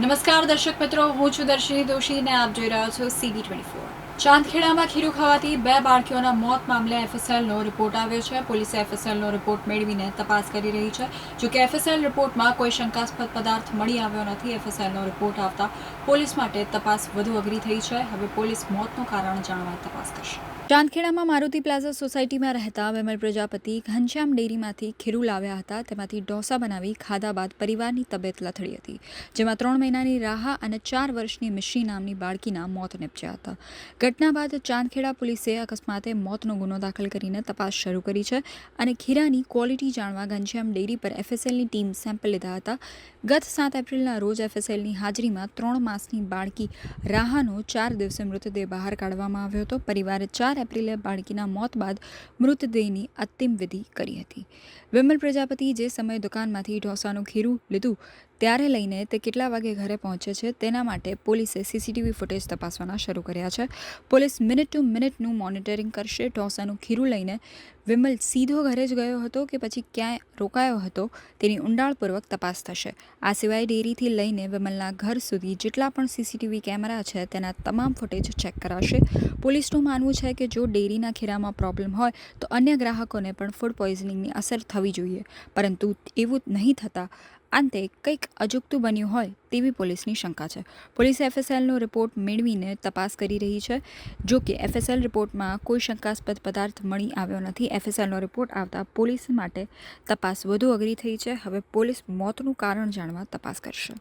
નમસ્કાર દર્શક મિત્રો, હું છું દર્શિની દોશી અને આપ જોઈ રહ્યા છો CV24। ચાંદખેડામાં ખીરું ખાવાથી 2 બાળકીઓના મોત મામલે FSLનો રિપોર્ટ આવ્યો છે। પોલીસે FSLનો રિપોર્ટ મેળવીને તપાસ કરી રહી છે। જો કે FSL રિપોર્ટમાં કોઈ શંકાસ્પદ પદાર્થ મળી આવ્યો નથી। FSLનો રિપોર્ટ આવતા પોલીસ માટે તપાસ વધુ અઘરી થઈ છે। હવે પોલીસ મોતનું કારણ જાણવા તપાસ કરશે। ચાંદખેડામાં મારુતિ પ્લાઝા સોસાયટીમાં રહેતા વિમલ પ્રજાપતિ ઘનશ્યામ ડેરીમાંથી ખીરું લાવ્યા હતા। તેમાંથી ઢોસા બનાવી ખાધા બાદ પરિવારની તબિયત લથડી હતી, જેમાં 3 મહિનાની રાહા અને 4 વર્ષની મિશ્રી નામની બાળકીના મોત નીપજ્યા હતા। ઘટના બાદ ચાંદખેડા પોલીસે અકસ્માતે મોતનો ગુનો દાખલ કરીને તપાસ શરૂ કરી છે અને ખીરાની ક્વોલિટી જાણવા ઘનશ્યામ ડેરી પર FSLની ટીમ સેમ્પલ લીધા હતા। ગત 7 એપ્રિલના રોજ FSLની હાજરીમાં 3 માસની બાળકી રાહાનો 4 દિવસે મૃતદેહ બહાર કાઢવામાં આવ્યો હતો। પરિવારે 4 એપ્રિલે બાળકીના મોત બાદ મૃતદેહની અંતિમ વિધિ કરી હતી। વિમલ પ્રજાપતિ જે સમયે દુકાનમાંથી ઢોસાનું ખીરું લીધું ત્યારે લઈને તે કેટલા વાગે ઘરે પહોંચે છે તેના માટે પોલીસે CCTV ફૂટેજ તપાસવાના શરૂ કર્યા છે। પોલીસ મિનિટ ટુ મિનિટનું મોનિટરિંગ કરશે। ઢોસાનું ખીરું લઈને વિમલ સીધો ઘરે જ ગયો હતો કે પછી ક્યાંય રોકાયો હતો તેની ઊંડાણપૂર્વક તપાસ થશે। આ સિવાય ડેરીથી લઈને વિમલના ઘર સુધી જેટલા પણ CCTV કેમેરા છે તેના તમામ ફૂટેજ ચેક કરાશે। પોલીસનું માનવું છે કે જો ડેરીના ખીરામાં પ્રોબ્લેમ હોય તો અન્ય ગ્રાહકોને પણ ફૂડ પોઈઝનિંગની અસર થવી જોઈએ, પરંતુ એવું નહીં થતાં અંતે કંઈક અજુગતું બન્યું હોય તેવી પોલીસની શંકા છે। પોલીસે FSLનો રિપોર્ટ મેળવીને તપાસ કરી રહી છે। જો કે FSL રિપોર્ટમાં કોઈ શંકાસ્પદ પદાર્થ મળી આવ્યો નથી। FSLનો રિપોર્ટ આવતા પોલીસ માટે તપાસ વધુ અઘરી થઈ છે। હવે પોલીસ મોતનું કારણ જાણવા તપાસ કરશે।